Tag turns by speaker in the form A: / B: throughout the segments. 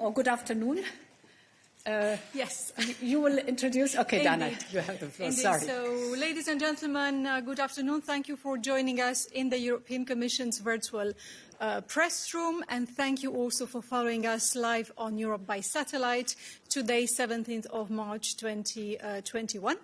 A: or good afternoon.
B: Yes.
A: You will introduce? Okay, Dana,
B: Indeed.
A: you have the floor.
B: Indeed.
A: Sorry.
B: So, ladies and gentlemen, good afternoon. Thank you for joining us in the European Commission's virtual press room, and thank you also for following us live on Europe by satellite today, 17th of March 2021.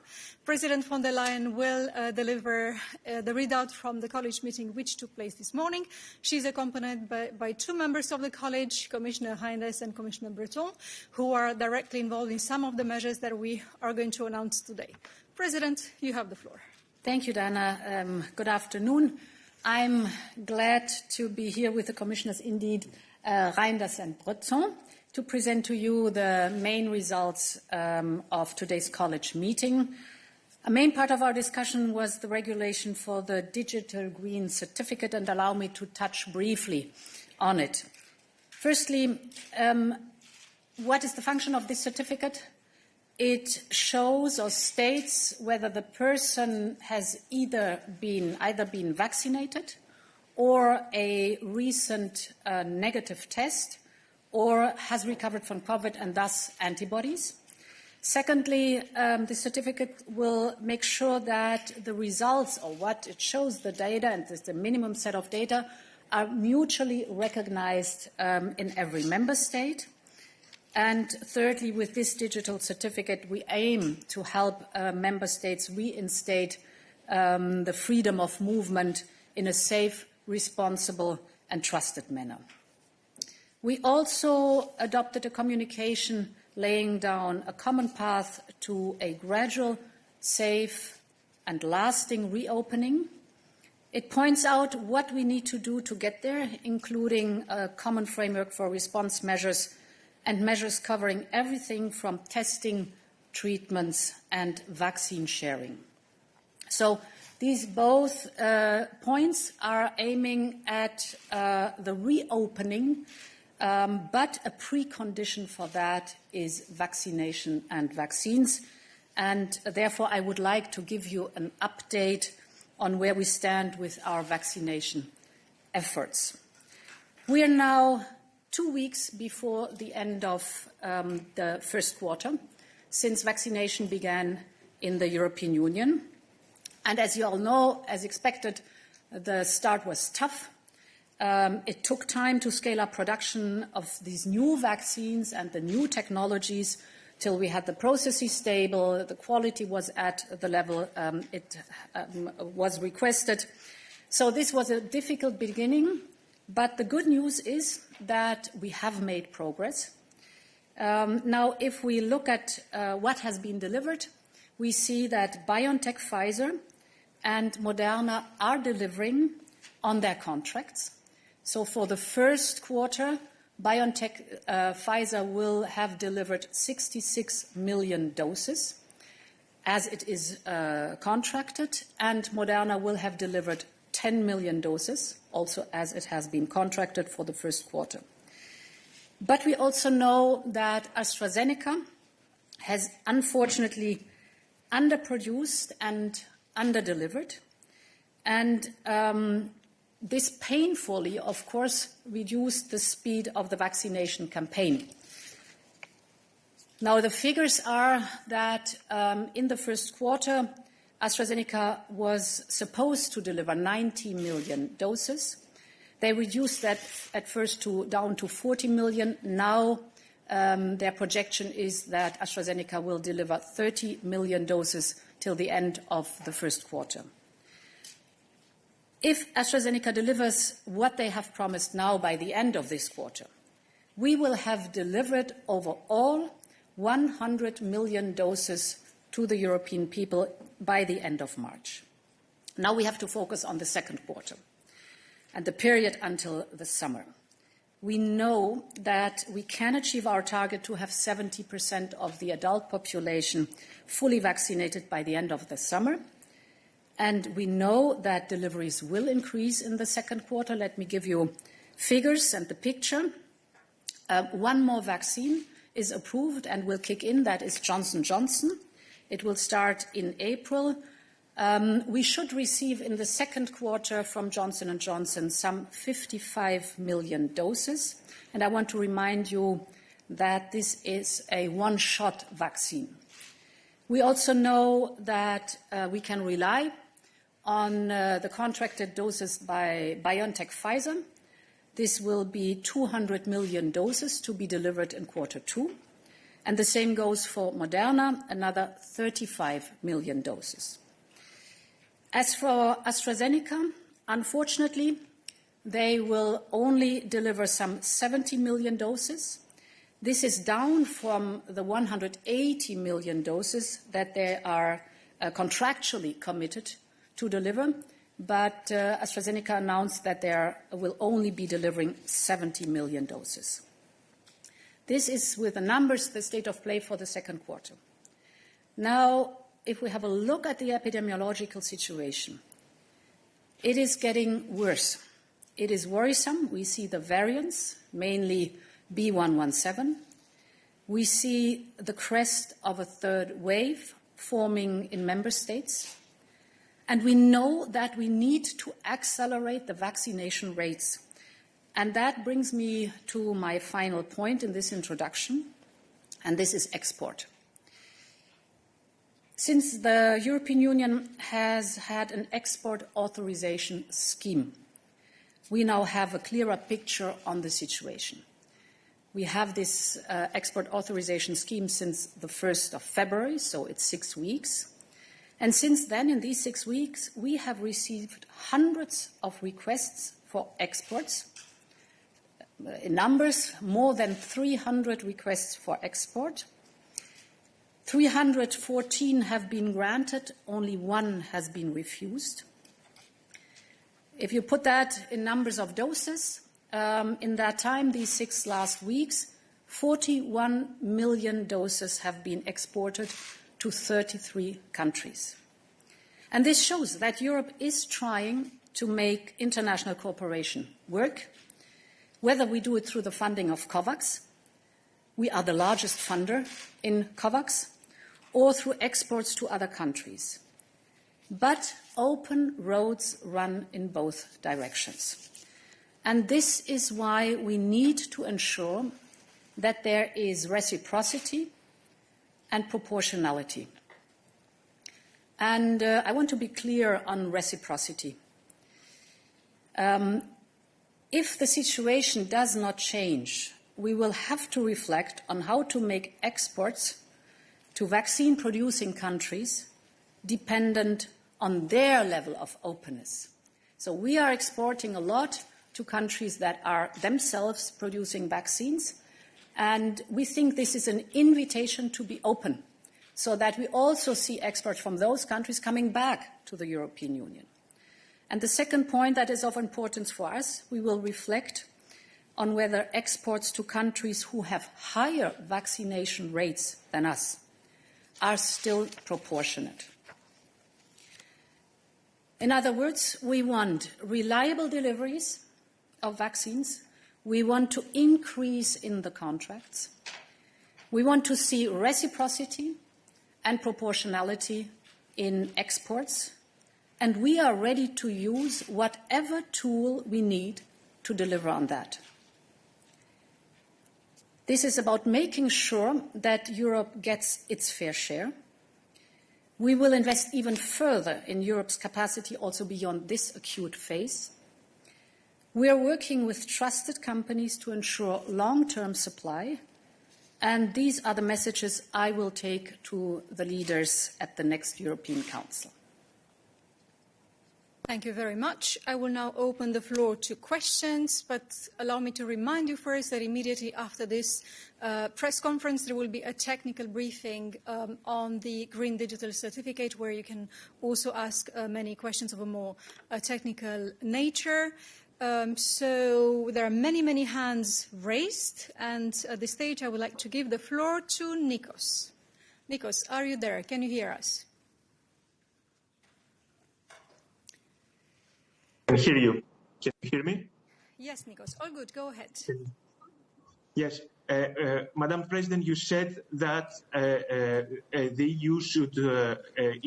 B: President von der Leyen will deliver the readout from the college meeting which took place this morning. She's accompanied by two members of the college, Commissioner Reynders and Commissioner Breton, who are directly involved in some of the measures that we are going to announce today. President, you have the floor.
A: Thank you, Dana. Good afternoon. I'm glad to be here with the Commissioners, indeed, Reynders and Breton, to present to you the main results of today's college meeting. A main part of our discussion was the regulation for the digital green certificate, and allow me to touch briefly on it. Firstly, what is the function of this certificate? It shows or states whether the person has either been vaccinated or a recent negative test or has recovered from COVID and thus antibodies. Secondly, the certificate will make sure that the results, or what it shows, the data, and the minimum set of data, are mutually recognized in every member state. And thirdly, with this digital certificate, we aim to help member states reinstate the freedom of movement in a safe, responsible and trusted manner. We also adopted a communication laying down a common path to a gradual, safe and lasting reopening. It points out what we need to do to get there, including a common framework for response measures and measures covering everything from testing, treatments and vaccine sharing. So these both points are aiming at the reopening, but a precondition for that is vaccination and vaccines. And therefore, I would like to give you an update on where we stand with our vaccination efforts. We are now 2 weeks before the end of the first quarter, since vaccination began in the European Union. And as you all know, as expected, the start was tough. It took time to scale up production of these new vaccines and the new technologies till we had the processes stable, the quality was at the level it was requested. So this was a difficult beginning. But the good news is that we have made progress. Now, if we look at what has been delivered, we see that BioNTech, Pfizer and Moderna are delivering on their contracts. So for the first quarter, BioNTech, Pfizer will have delivered 66 million doses, as it is contracted, and Moderna will have delivered 10 million doses, also as it has been contracted for the first quarter. But we also know that AstraZeneca has unfortunately underproduced and underdelivered. And this painfully, of course, reduced the speed of the vaccination campaign. Now, the figures are that in the first quarter, AstraZeneca was supposed to deliver 90 million doses. They reduced that at first down to 40 million. Now their projection is that AstraZeneca will deliver 30 million doses till the end of the first quarter. If AstraZeneca delivers what they have promised now by the end of this quarter, we will have delivered overall 100 million doses to the European people by the end of March. Now we have to focus on the second quarter and the period until the summer. We know that we can achieve our target to have 70% of the adult population fully vaccinated by the end of the summer. And we know that deliveries will increase in the second quarter. Let me give you figures and the picture. One more vaccine is approved and will kick in. That is Johnson & Johnson. It will start in April. We should receive in the second quarter from Johnson & Johnson some 55 million doses. And I want to remind you that this is a one-shot vaccine. We also know that we can rely on the contracted doses by BioNTech Pfizer. This will be 200 million doses to be delivered in Q2. And the same goes for Moderna, another 35 million doses. As for AstraZeneca, unfortunately, they will only deliver some 70 million doses. This is down from the 180 million doses that they are contractually committed to deliver, but AstraZeneca announced that they will only be delivering 70 million doses. This is, with the numbers, the state of play for the second quarter. Now, if we have a look at the epidemiological situation, it is getting worse. It is worrisome. We see the variants, mainly B117. We see the crest of a third wave forming in member states. And we know that we need to accelerate the vaccination rates. And that brings me to my final point in this introduction, and this is export. Since the European Union has had an export authorization scheme, we now have a clearer picture on the situation. We have this export authorization scheme since the 1st of February, so it's 6 weeks. And since then, in these 6 weeks, we have received hundreds of requests for exports. In numbers, more than 300 requests for export. 314 have been granted, only one has been refused. If you put that in numbers of doses, in that time, these 6 last weeks, 41 million doses have been exported to 33 countries. And this shows that Europe is trying to make international cooperation work, whether we do it through the funding of COVAX, we are the largest funder in COVAX, or through exports to other countries. But open roads run in both directions. And this is why we need to ensure that there is reciprocity and proportionality. And I want to be clear on reciprocity. If the situation does not change, we will have to reflect on how to make exports to vaccine-producing countries dependent on their level of openness. So we are exporting a lot to countries that are themselves producing vaccines, and we think this is an invitation to be open, so that we also see exports from those countries coming back to the European Union. And the second point that is of importance for us, we will reflect on whether exports to countries who have higher vaccination rates than us are still proportionate. In other words, we want reliable deliveries of vaccines. We want to increase in the contracts. We want to see reciprocity and proportionality in exports. And we are ready to use whatever tool we need to deliver on that. This is about making sure that Europe gets its fair share. We will invest even further in Europe's capacity also beyond this acute phase. We are working with trusted companies to ensure long-term supply, and these are the messages I will take to the leaders at the next European Council.
B: Thank you very much. I will now open the floor to questions, but allow me to remind you first that immediately after this press conference, there will be a technical briefing on the Green Digital Certificate, where you can also ask many questions of a more technical nature. So there are many, many hands raised, and at this stage, I would like to give the floor to Nikos. Nikos, are you there? Can you hear us?
C: I can hear you. Can you hear me?
B: Yes, Nikos. All good. Go ahead.
C: Yes. Madam President, you said that the EU should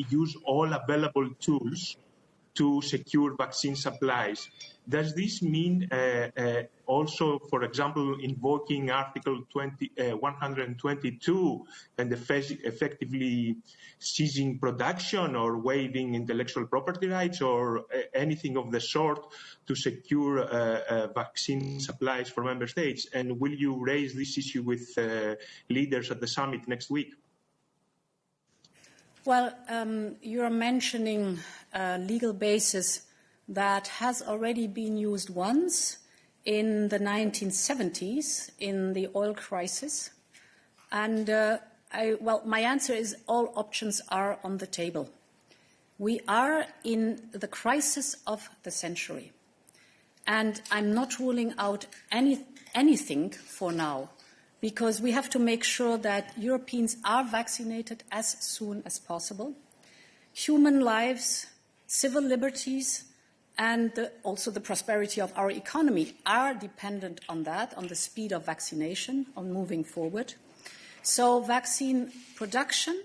C: use all available tools to secure vaccine supplies. Does this mean also, for example, invoking Article 122 and effectively seizing production or waiving intellectual property rights or anything of the sort to secure vaccine supplies for member states? And will you raise this issue with leaders at the summit next week?
A: Well, you're mentioning a legal basis that has already been used once in the 1970s in the oil crisis. And my answer is all options are on the table. We are in the crisis of the century. And I'm not ruling out anything for now, because we have to make sure that Europeans are vaccinated as soon as possible. Human lives, civil liberties, and also the prosperity of our economy are dependent on that, on the speed of vaccination, on moving forward. So vaccine production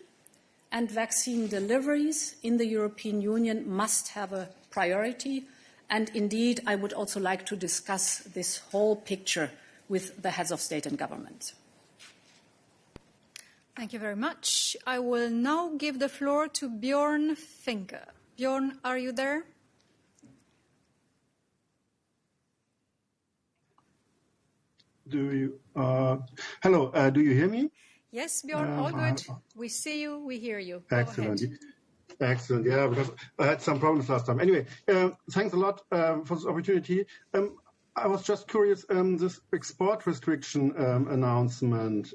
A: and vaccine deliveries in the European Union must have a priority. And indeed, I would also like to discuss this whole picture with the heads of state and government.
B: Thank you very much. I will now give the floor to Bjorn Finke. Bjorn, are you there?
D: Hello, do you hear me?
B: Yes, Bjorn, all good. We see you, we hear you.
D: Excellent. Excellent, yeah, because I had some problems last time. Anyway, thanks a lot for this opportunity. I was just curious, this export restriction announcement,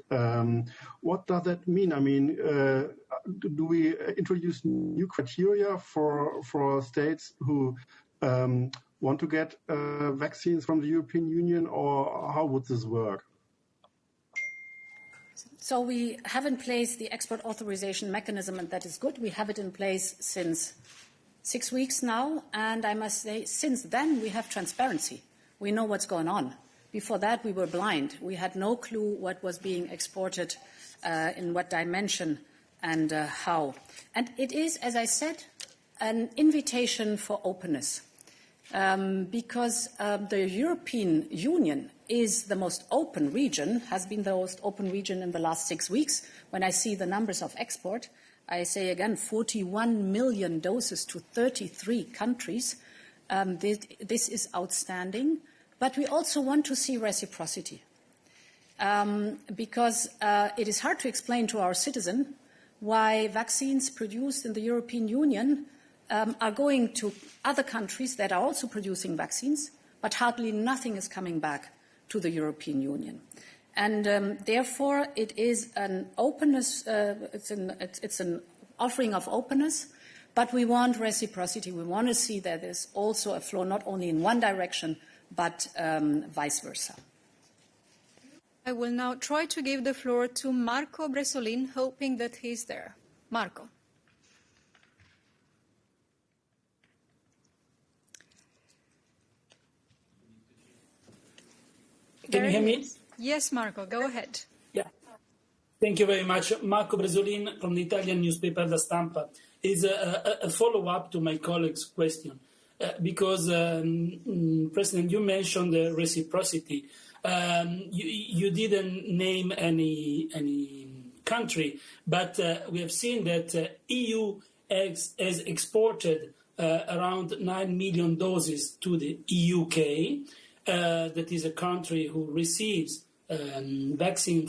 D: what does that mean? I mean, do we introduce new criteria for states who want to get vaccines from the European Union, or how would this work?
A: So we have in place the export authorization mechanism, and that is good. We have it in place since 6 weeks now, and I must say, since then we have transparency. We know what's going on. Before that, we were blind. We had no clue what was being exported, in what dimension and how. And it is, as I said, an invitation for openness. Because the European Union is the most open region, has been the most open region in the last 6 weeks. When I see the numbers of export, I say again, 41 million doses to 33 countries. This is outstanding. But we also want to see reciprocity. Because it is hard to explain to our citizen why vaccines produced in the European Union are going to other countries that are also producing vaccines, but hardly nothing is coming back to the European Union. And therefore, it is an openness, it's an offering of openness, but we want reciprocity. We want to see that there's also a flow not only in one direction, but vice versa.
B: I will now try to give the floor to Marco Bresolin, hoping that he's there. Marco.
E: Can you hear me?
B: Yes, Marco, go ahead.
E: Yeah. Thank you very much. Marco Bresolin from the Italian newspaper La Stampa. Is a follow-up to my colleague's question. Because, President, you mentioned the reciprocity. You didn't name any country, but we have seen that EU has exported around 9 million doses to the UK. That is a country who receives vaccine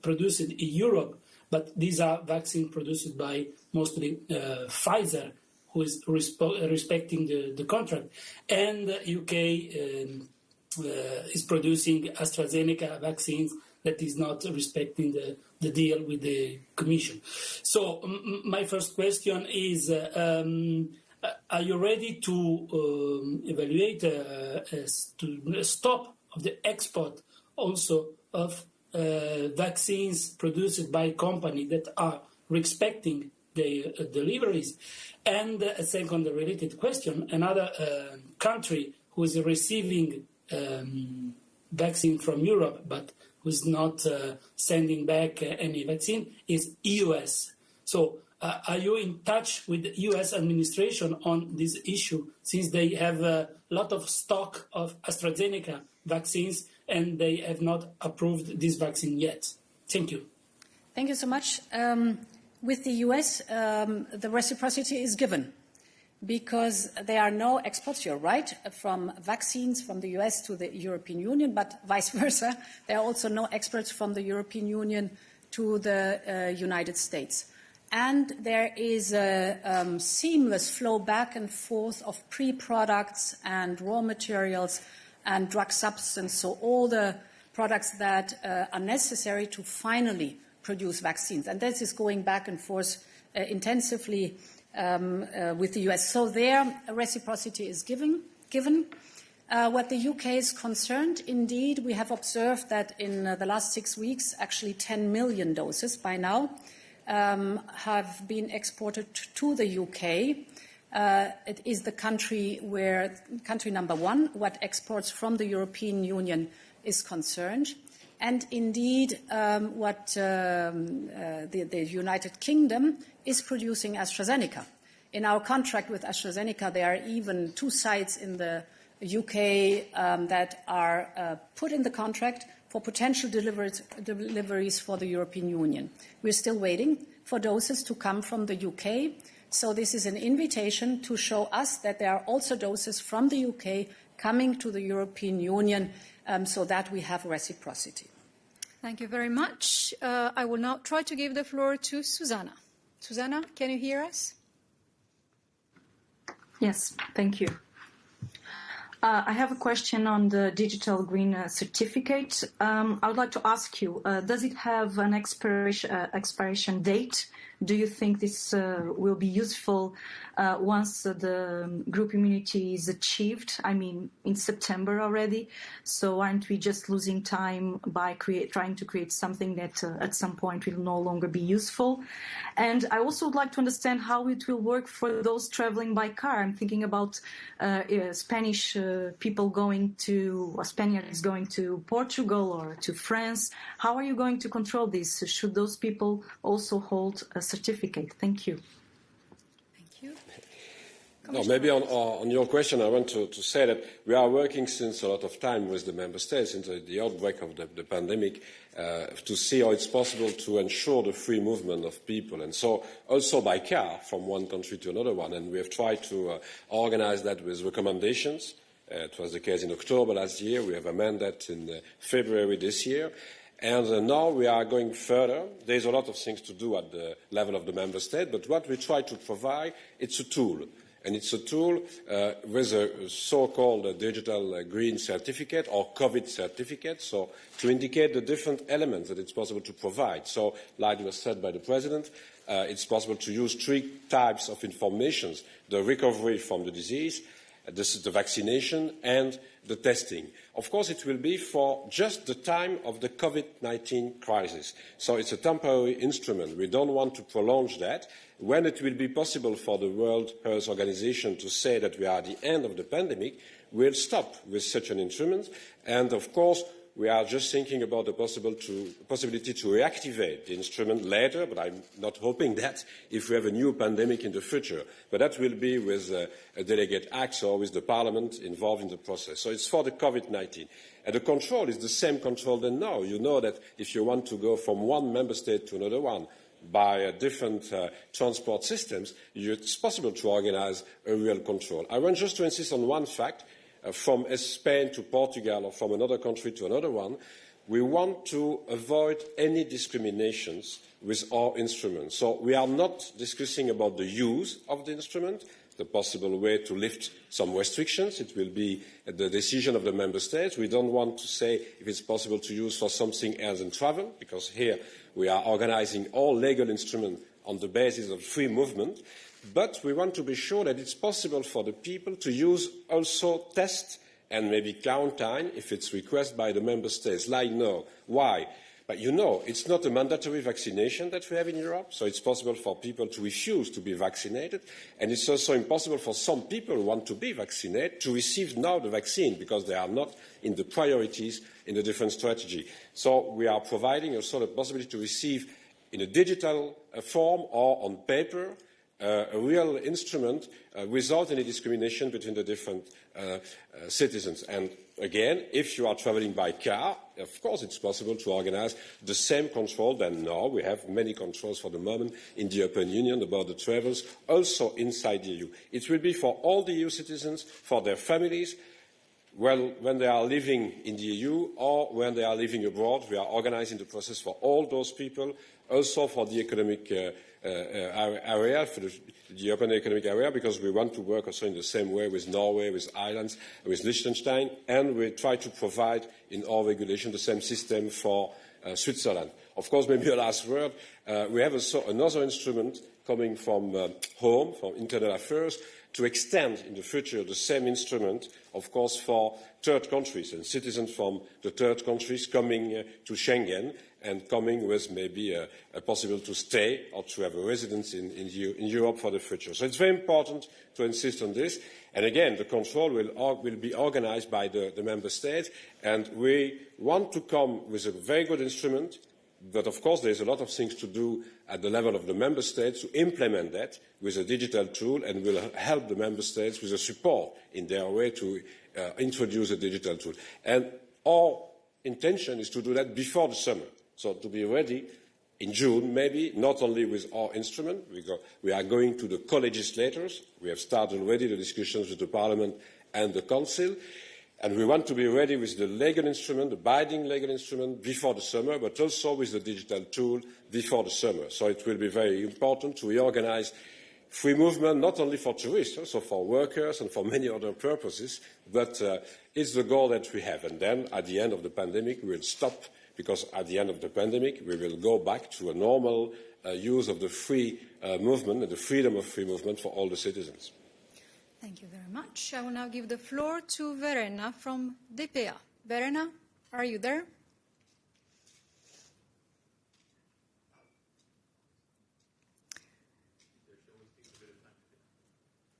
E: produced in Europe, but these are vaccines produced by mostly Pfizer, who is respecting the contract, and the UK is producing AstraZeneca vaccines that is not respecting the deal with the Commission. So my first question is, are you ready to evaluate to stop of the export also of vaccines produced by companies that are respecting their deliveries? And a second related question, another country who is receiving vaccine from Europe but who is not sending back any vaccine is US. So Are you in touch with the U.S. administration on this issue, since they have a lot of stock of AstraZeneca vaccines and they have not approved this vaccine yet? Thank you.
A: Thank you so much. With the US, the reciprocity is given because there are no exports, you're right, from vaccines from the US to the European Union, but vice versa. There are also no exports from the European Union to the United States. And there is a seamless flow back and forth of pre-products and raw materials and drug substance, so all the products that are necessary to finally produce vaccines. And this is going back and forth intensively with the US. So there, reciprocity is given. What the UK is concerned, indeed, we have observed that in the last 6 weeks, actually 10 million doses by now have been exported to the UK. It is the country number one, what exports from the European Union is concerned. And indeed, what the United Kingdom is producing AstraZeneca. In our contract with AstraZeneca, there are even 2 sites in the UK that are put in the contract for potential deliveries for the European Union. We're still waiting for doses to come from the UK. So this is an invitation to show us that there are also doses from the UK coming to the European Union so that we have reciprocity.
B: Thank you very much. I will now try to give the floor to Susanna. Susanna, can you hear us?
F: Yes, thank you. I have a question on the digital green certificate. I would like to ask you, does it have an expiration date? Do you think this will be useful once the group immunity is achieved? I mean, in September already. So aren't we just losing time by trying to create something that at some point will no longer be useful? And I also would like to understand how it will work for those traveling by car. I'm thinking about Spanish people Spaniards going to Portugal or to France. How are you going to control this? Should those people also hold a certificate? Thank you.
B: Thank you.
G: No, maybe on your question, I want to say that we are working since a lot of time with the member states since the outbreak of the pandemic to see how it's possible to ensure the free movement of people, and so also by car from one country to another one. And we have tried to organize that with recommendations. It was the case in October last year. We have amended that in February this year. And now we are going further. There's a lot of things to do at the level of the member state, but what we try to provide, it's a tool. And it's a tool with a so-called digital green certificate or COVID certificate, so to indicate the different elements that it's possible to provide. So, like was said by the President, it's possible to use 3 types of information: the recovery from the disease, the vaccination and the testing. Of course, it will be for just the time of the COVID-19 crisis. So it's a temporary instrument. We don't want to prolong that. When it will be possible for the World Health Organization to say that we are at the end of the pandemic, we'll stop with such an instrument. And of course, we are just thinking about the possibility to reactivate the instrument later, but I'm not hoping that if we have a new pandemic in the future. But that will be with a delegate act or with the Parliament involved in the process. So it's for the COVID-19. And the control is the same control than now. You know that if you want to go from one member state to another one by different transport systems, it's possible to organize a real control. I want just to insist on one fact. From Spain to Portugal or from another country to another one, we want to avoid any discriminations with our instruments. So we are not discussing about the use of the instrument, the possible way to lift some restrictions. It will be the decision of the member states. We don't want to say if it's possible to use for something else than travel, because here we are organising all legal instruments on the basis of free movement. But we want to be sure that it's possible for the people to use also test and maybe quarantine if it's requested by the member states, like now. Why? But you know, it's not a mandatory vaccination that we have in Europe, so it's possible for people to refuse to be vaccinated. And it's also impossible for some people who want to be vaccinated to receive now the vaccine because they are not in the priorities in the different strategy. So we are providing also the possibility to receive in a digital form or on paper, a real instrument without any discrimination between the different citizens. And again, if you are travelling by car, of course it's possible to organise the same control. Then now we have many controls for the moment in the European Union about the travels, also inside the EU. It will be for all the EU citizens, for their families, well, when they are living in the EU or when they are living abroad. We are organising the process for all those people, also for the economic area, for the European economic area, because we want to work also in the same way with Norway, with Ireland, with Liechtenstein, and we try to provide in our regulation the same system for Switzerland. Of course, maybe a last word, we have also another instrument coming from home, from internal affairs, to extend in the future the same instrument, of course, for third countries and citizens from the third countries coming to Schengen and coming with maybe a possible to stay or to have a residence in Europe for the future. So it's very important to insist on this. And again, the control will be organised by the member states, and we want to come with a very good instrument. But of course, there's a lot of things to do at the level of the member states to implement that with a digital tool, and will help the member states with the support in their way to introduce a digital tool. And our intention is to do that before the summer, so to be ready in June, maybe, not only with our instrument. We are going to the co-legislators. We have started already the discussions with the Parliament and the Council. And we want to be ready with the legal instrument, the binding legal instrument, before the summer, but also with the digital tool before the summer. So it will be very important to reorganise free movement, not only for tourists, also for workers and for many other purposes. But it's the goal that we have. And then, at the end of the pandemic, we will stop, because at the end of the pandemic, we will go back to a normal use of the free movement and the freedom of free movement for all the citizens.
B: Thank you very much. I will now give the floor to Verena from DPA. Verena, are you there?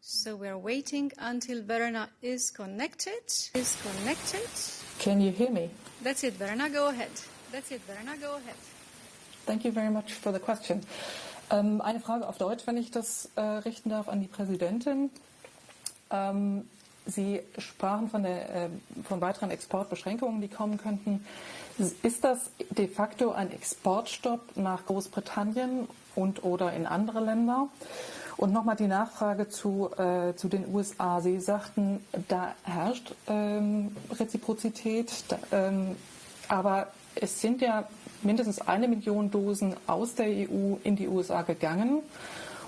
B: So we're waiting until Verena is connected.
H: Can you hear me?
B: That's it, Verena, go ahead.
H: Thank you very much for the question. Eine Frage auf Deutsch, wenn ich das richten darf, an die Präsidentin. Sie sprachen von weiteren Exportbeschränkungen, die kommen könnten. Ist das de facto ein Exportstopp nach Großbritannien und/oder in andere Länder? Und nochmal die Nachfrage zu den USA. Sie sagten, da herrscht Reziprozität, aber es sind ja mindestens 1 Million Dosen aus der EU in die USA gegangen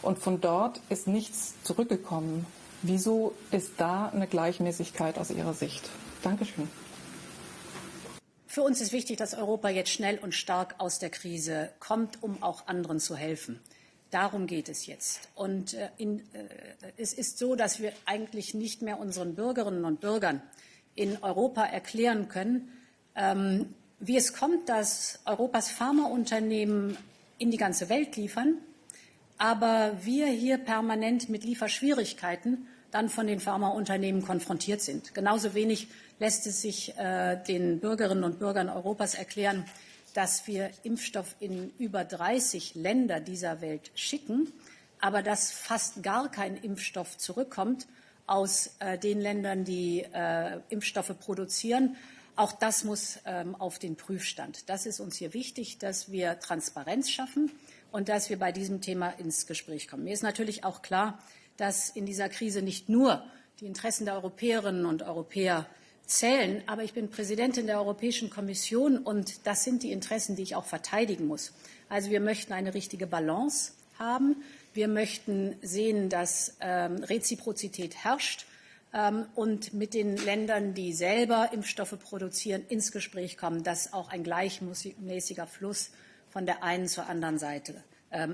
H: und von dort ist nichts zurückgekommen. Wieso ist da eine Gleichmäßigkeit aus Ihrer Sicht? Dankeschön.
A: Für uns ist wichtig, dass Europa jetzt schnell und stark aus der Krise kommt, um auch anderen zu helfen. Darum geht es jetzt. Und es ist so, dass wir eigentlich nicht mehr unseren Bürgerinnen und Bürgern in Europa erklären können, wie es kommt, dass Europas Pharmaunternehmen in die ganze Welt liefern, aber wir hier permanent mit Lieferschwierigkeiten dann von den Pharmaunternehmen konfrontiert sind. Genauso wenig lässt es sich den Bürgerinnen und Bürgern Europas erklären, dass wir Impfstoff in über 30 Länder dieser Welt schicken, aber dass fast gar kein Impfstoff zurückkommt aus den Ländern, die Impfstoffe produzieren. Auch das muss auf den Prüfstand. Das ist uns hier wichtig, dass wir Transparenz schaffen und dass wir bei diesem Thema ins Gespräch kommen. Mir ist natürlich auch klar, dass in dieser Krise nicht nur die Interessen der Europäerinnen und Europäer zählen, aber ich bin Präsidentin der Europäischen Kommission und das sind die Interessen, die ich auch verteidigen muss. Also wir möchten eine richtige Balance haben. Wir möchten sehen, dass Reziprozität herrscht und mit den Ländern, die selber Impfstoffe produzieren, ins Gespräch kommen, dass auch ein gleichmäßiger Fluss von der einen zur anderen Seite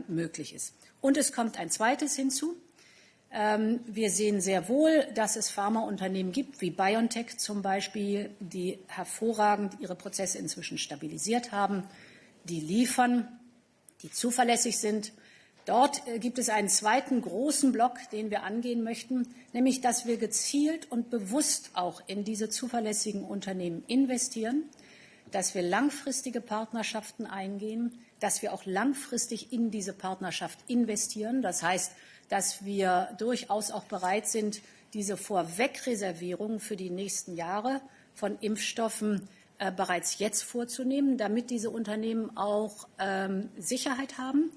A: möglich ist. Und es kommt ein zweites hinzu. Wir sehen sehr wohl, dass es Pharmaunternehmen gibt, wie BioNTech zum Beispiel, die hervorragend ihre Prozesse inzwischen stabilisiert haben, die liefern, die zuverlässig sind. Dort gibt es einen zweiten großen Block, den wir angehen möchten, nämlich dass wir gezielt und bewusst auch in diese zuverlässigen Unternehmen investieren, dass wir langfristige Partnerschaften eingehen, dass wir auch langfristig in diese Partnerschaft investieren. Das heißt, dass wir durchaus auch bereit sind, diese Vorwegreservierung für die nächsten Jahre von Impfstoffen bereits jetzt vorzunehmen, damit diese Unternehmen auch Sicherheit haben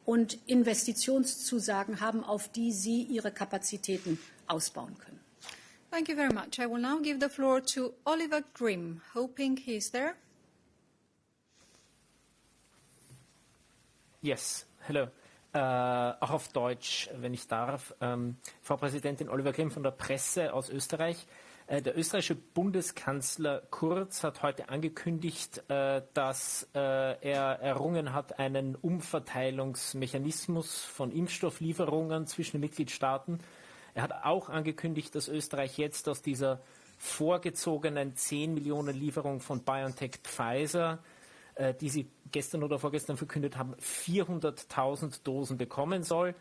A: und Investitionszusagen haben, auf die sie ihre Kapazitäten ausbauen können.
B: Thank you very much. I will now give the floor to Oliver Grimm, hoping he's there.
I: Yes, hello. Auch auf Deutsch, wenn ich darf. Frau Präsidentin, Oliver Grimm von der Presse aus Österreich. Der österreichische Bundeskanzler Kurz hat heute angekündigt, dass er errungen hat, einen Umverteilungsmechanismus von Impfstofflieferungen zwischen den Mitgliedstaaten. Er hat auch angekündigt, dass Österreich jetzt aus dieser vorgezogenen 10 Millionen Lieferung von BioNTech-Pfizer, die sie gestern oder vorgestern verkündet haben, 400.000 Dosen bekommen soll.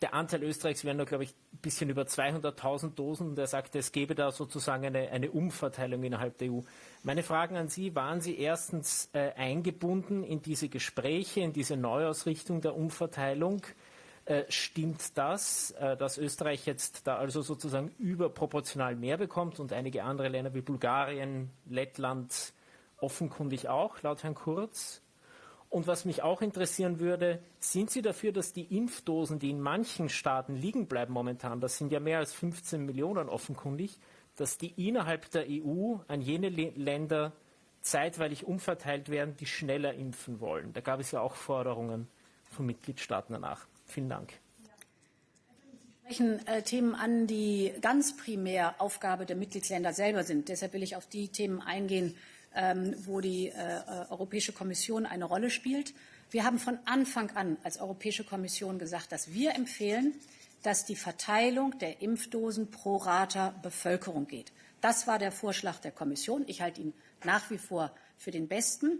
I: Der Anteil Österreichs wäre nur, glaube ich, ein bisschen über 200.000 Dosen. Und er sagte, es gäbe da sozusagen eine Umverteilung innerhalb der EU. Meine Fragen an Sie, waren Sie erstens eingebunden in diese Gespräche, in diese Neuausrichtung der Umverteilung? Stimmt das, dass Österreich jetzt da also sozusagen überproportional mehr bekommt und einige andere Länder wie Bulgarien, Lettland offenkundig auch, laut Herrn Kurz? Und was mich auch interessieren würde, sind Sie dafür, dass die Impfdosen, die in manchen Staaten liegen bleiben momentan, das sind ja mehr als 15 Millionen offenkundig, dass die innerhalb der EU an jene Länder zeitweilig umverteilt werden, die schneller impfen wollen? Da gab es ja auch Forderungen von Mitgliedstaaten danach. Vielen Dank.
A: Sie sprechen Themen an, die ganz primär Aufgabe der Mitgliedsländer selber sind. Deshalb will ich auf die Themen eingehen, wo die Europäische Kommission eine Rolle spielt. Wir haben von Anfang an als Europäische Kommission gesagt, dass wir empfehlen, dass die Verteilung der Impfdosen pro Rata Bevölkerung geht. Das war der Vorschlag der Kommission. Ich halte ihn nach wie vor für den besten.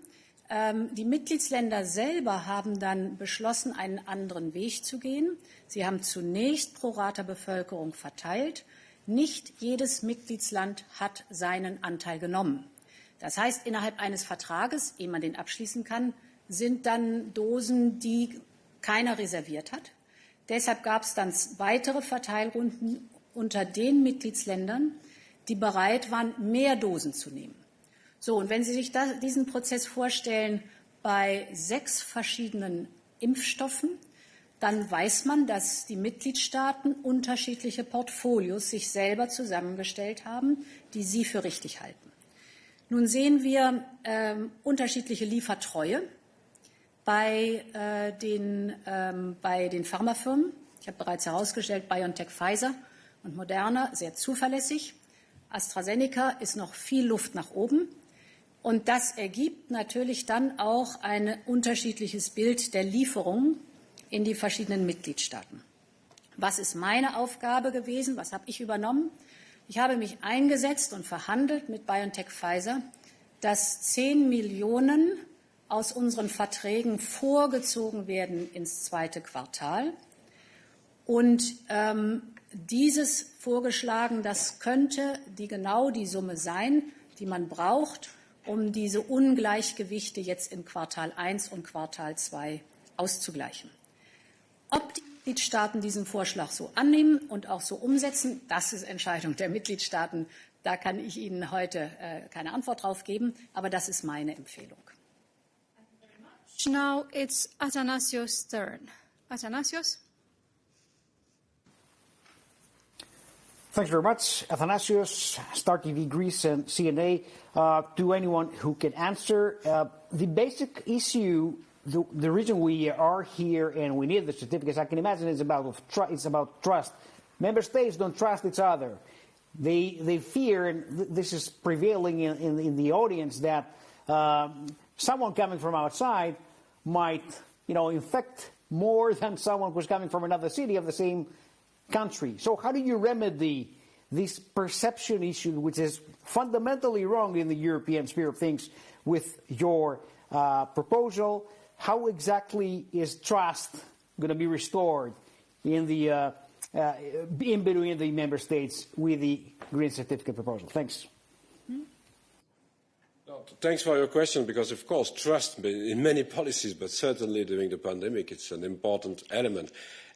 A: Die Mitgliedsländer selber haben dann beschlossen, einen anderen Weg zu gehen. Sie haben zunächst pro Rata Bevölkerung verteilt. Nicht jedes Mitgliedsland hat seinen Anteil genommen. Das heißt, innerhalb eines Vertrages, ehe man den abschließen kann, sind dann Dosen, die keiner reserviert hat. Deshalb gab es dann weitere Verteilrunden unter den Mitgliedsländern, die bereit waren, mehr Dosen zu nehmen. So, und wenn Sie sich diesen Prozess vorstellen bei 6 verschiedenen Impfstoffen, dann weiß man, dass die Mitgliedstaaten unterschiedliche Portfolios sich selber zusammengestellt haben, die sie für richtig halten. Nun sehen wir unterschiedliche Liefertreue bei den Pharmafirmen. Ich habe bereits herausgestellt, BioNTech, Pfizer und Moderna sehr zuverlässig. AstraZeneca ist noch viel Luft nach oben. Und das ergibt natürlich dann auch ein unterschiedliches Bild der Lieferungen in die verschiedenen Mitgliedstaaten. Was ist meine Aufgabe gewesen? Was habe ich übernommen? Ich habe mich eingesetzt und verhandelt mit BioNTech Pfizer, dass 10 Millionen aus unseren Verträgen vorgezogen werden ins zweite Quartal. Und dieses vorgeschlagen, das könnte genau die Summe sein, die man braucht, um diese Ungleichgewichte jetzt in Quartal 1 und Quartal 2 auszugleichen. Ob die Mitgliedstaaten diesen Vorschlag so annehmen und auch so umsetzen, das ist Entscheidung der Mitgliedstaaten. Da kann ich Ihnen heute keine Antwort drauf geben, aber das ist meine Empfehlung.
B: Now it's Athanasios' turn. Athanasios?
J: Thanks very much. Athanasios, Star TV Greece and CNA. To anyone who can answer, the basic issue, the reason we are here and we need the certificates, I can imagine it's about trust. Member states don't trust each other. They fear, and this is prevailing in the audience, that someone coming from outside might, infect more than someone who's coming from another city of the same country. So how do you remedy this perception issue, which is fundamentally wrong in the European sphere of things, with your proposal? How exactly is trust going to be restored in the in between the member states with the green certificate proposal? Thanks.
G: No, thanks for your question, because of course trust in many policies, but certainly during the pandemic, it's an important element.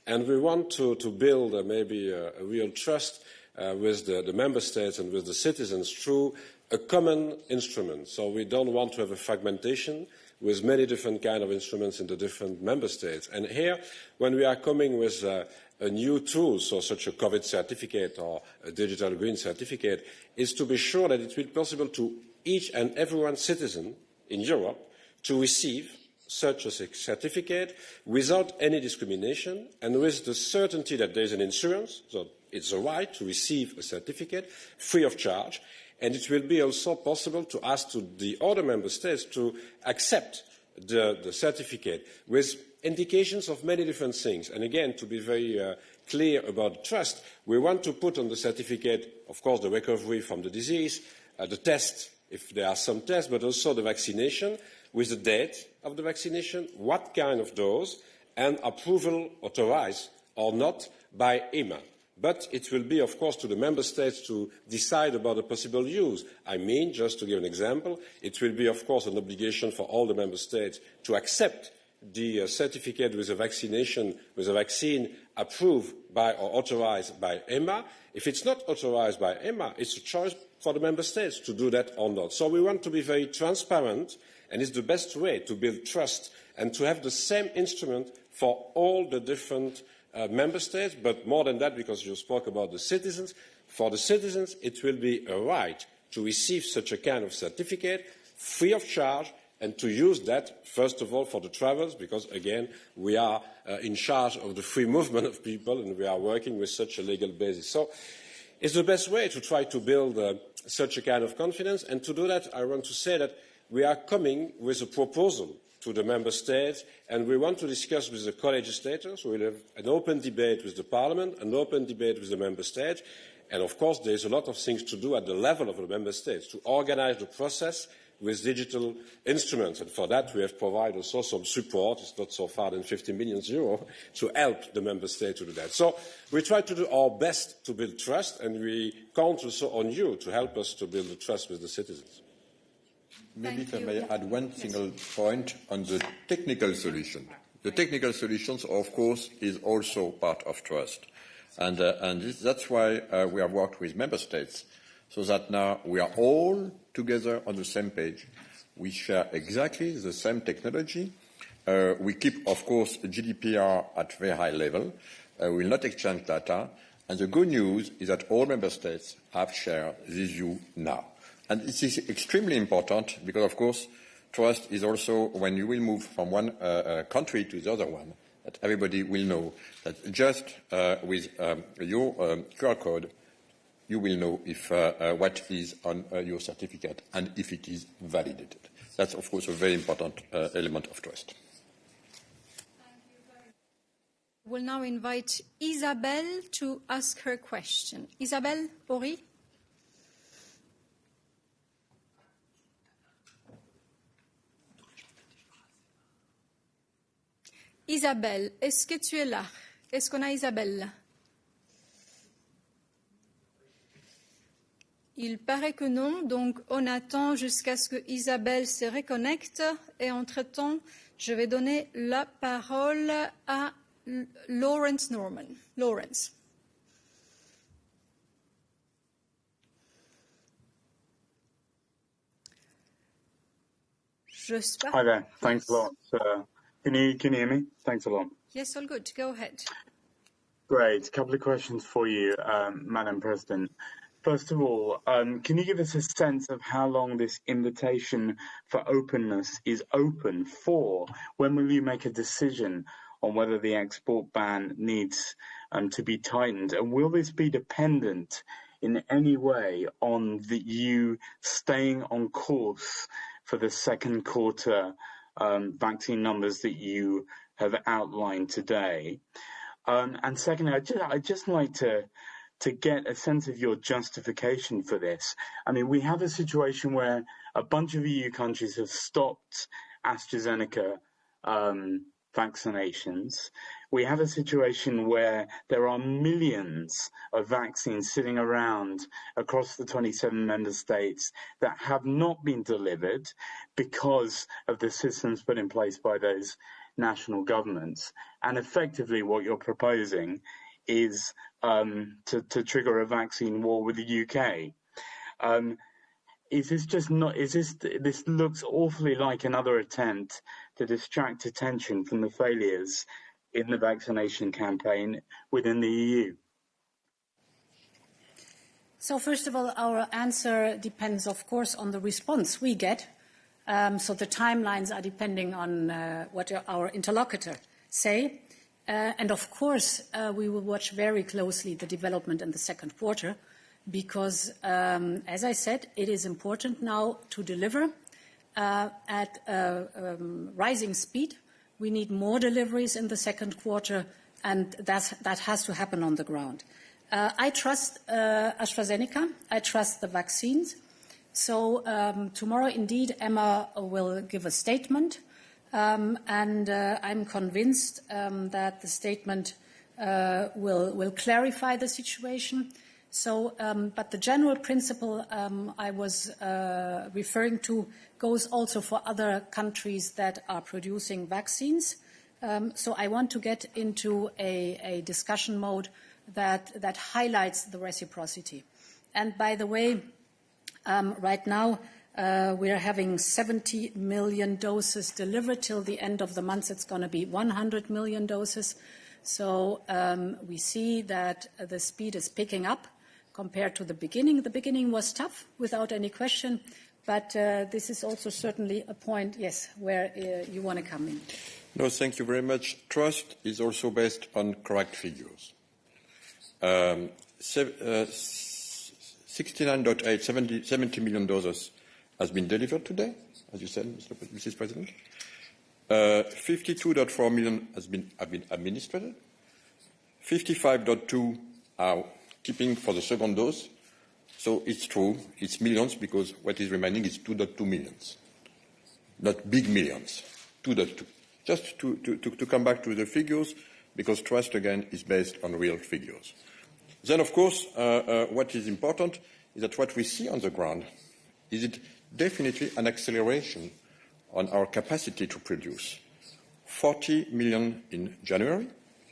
G: And we want to build maybe a real trust with the member states and with the citizens through a common instrument. So we don't want to have a fragmentation with many different kinds of instruments in the different member states. And here, when we are coming with a new tool, so such a COVID certificate or a digital green certificate, is to be sure that it will be possible to each and every one citizen in Europe to receive such a certificate without any discrimination and with the certainty that there is an insurance, so it's a right to receive a certificate free of charge, and it will be also possible to ask to the other member states to accept the certificate with indications of many different things. And again, to be very clear about trust, we want to put on the certificate, of course, the recovery from the disease, the test, if there are some tests, but also the vaccination, with the date of the vaccination, what kind of dose, and approval authorised or not by EMA. But it will be, of course, to the member states to decide about the possible use. I mean, just to give an example, it will be, of course, an obligation for all the member states to accept the certificate with a vaccination, with a vaccine approved by or authorised by EMA. If it's not authorised by EMA, it's a choice for the member states to do that or not. So we want to be very transparent, and it's the best way to build trust and to have the same instrument for all the different member states, but more than that, because you spoke about the citizens, for the citizens it will be a right to receive such a kind of certificate free of charge and to use that, first of all, for the travels, because, again, we are in charge of the free movement of people and we are working with such a legal basis. So it's the best way to try to build such a kind of confidence, and to do that, I want to say that we are coming with a proposal to the member states, and we want to discuss with the co-legislators. We will have an open debate with the Parliament, an open debate with the member states, and of course there is a lot of things to do at the level of the member states to organise the process with digital instruments, and for that we have provided also some support. It's not so far than 50 million euros to help the member states to do that. So we try to do our best to build trust, and we count also on you to help us to build the trust with the citizens.
K: Maybe if I may add one single point on the technical solution. The technical solutions, of course, is also part of trust. And that's why we have worked with member states, so that now we are all together on the same page. We share exactly the same technology. We keep, of course, GDPR at very high level. We will not exchange data. And the good news is that all member states have shared this view now. And this is extremely important because, of course, trust is also when you will move from one country to the other one, that everybody will know that just with your QR code, you will know if what is on your certificate and if it is validated. That's, of course, a very important element of trust.
B: We'll now invite Isabelle to ask her question. Isabelle Horry. Isabelle, est-ce que tu es là? Est-ce qu'on a Isabelle? Il paraît que non, donc on attend jusqu'à ce que Isabelle se reconnecte et entre-temps, je vais donner la parole à Lawrence Norman. Lawrence.
L: Hi there. Thanks a lot. Can you hear me? Thanks a lot.
B: Yes, all good. Go ahead.
L: Great. A couple of questions for you, Madam President. First of all, can you give us a sense of how long this invitation for openness is open for? When will you make a decision on whether the export ban needs to be tightened? And will this be dependent in any way on you staying on course for the second quarter vaccine numbers that you have outlined today? And secondly, I'd just like to get a sense of your justification for this. I mean, we have a situation where a bunch of EU countries have stopped AstraZeneca vaccinations. We have a situation where there are millions of vaccines sitting around across the 27 member states that have not been delivered because of the systems put in place by those national governments. And effectively what you're proposing is to trigger a vaccine war with the UK. This looks awfully like another attempt to distract attention from the failures in the vaccination campaign within the EU?
A: So first of all, our answer depends, of course, on the response we get. So the timelines are depending on what our interlocutor say. And of course, we will watch very closely the development in the second quarter because, as I said, it is important now to deliver at rising speed. We need more deliveries in the second quarter, and that has to happen on the ground. I trust AstraZeneca. I trust the vaccines. So tomorrow, indeed, Emma will give a statement, and I'm convinced that the statement will clarify the situation. So, but the general principle I was referring to goes also for other countries that are producing vaccines. So I want to get into a discussion mode that highlights the reciprocity. And by the way, right now we are having 70 million doses delivered till the end of the month. It's going to be 100 million doses. So we see that the speed is picking up compared to the beginning. The beginning was tough, without any question, but this is also certainly a point, yes, where you want to come in.
K: No, thank you very much. Trust is also based on correct figures. 69.8, 70 million doses has been delivered today, as you said, Mrs. President. 52.4 million have been administered. 55.2 are keeping for the second dose. So it's true, it's millions, because what is remaining is 2.2 millions. Not big millions, 2.2. Just to come back to the figures, because trust, again, is based on real figures. Then, of course, what is important is that what we see on the ground is it definitely an acceleration on our capacity to produce. 40 million in January,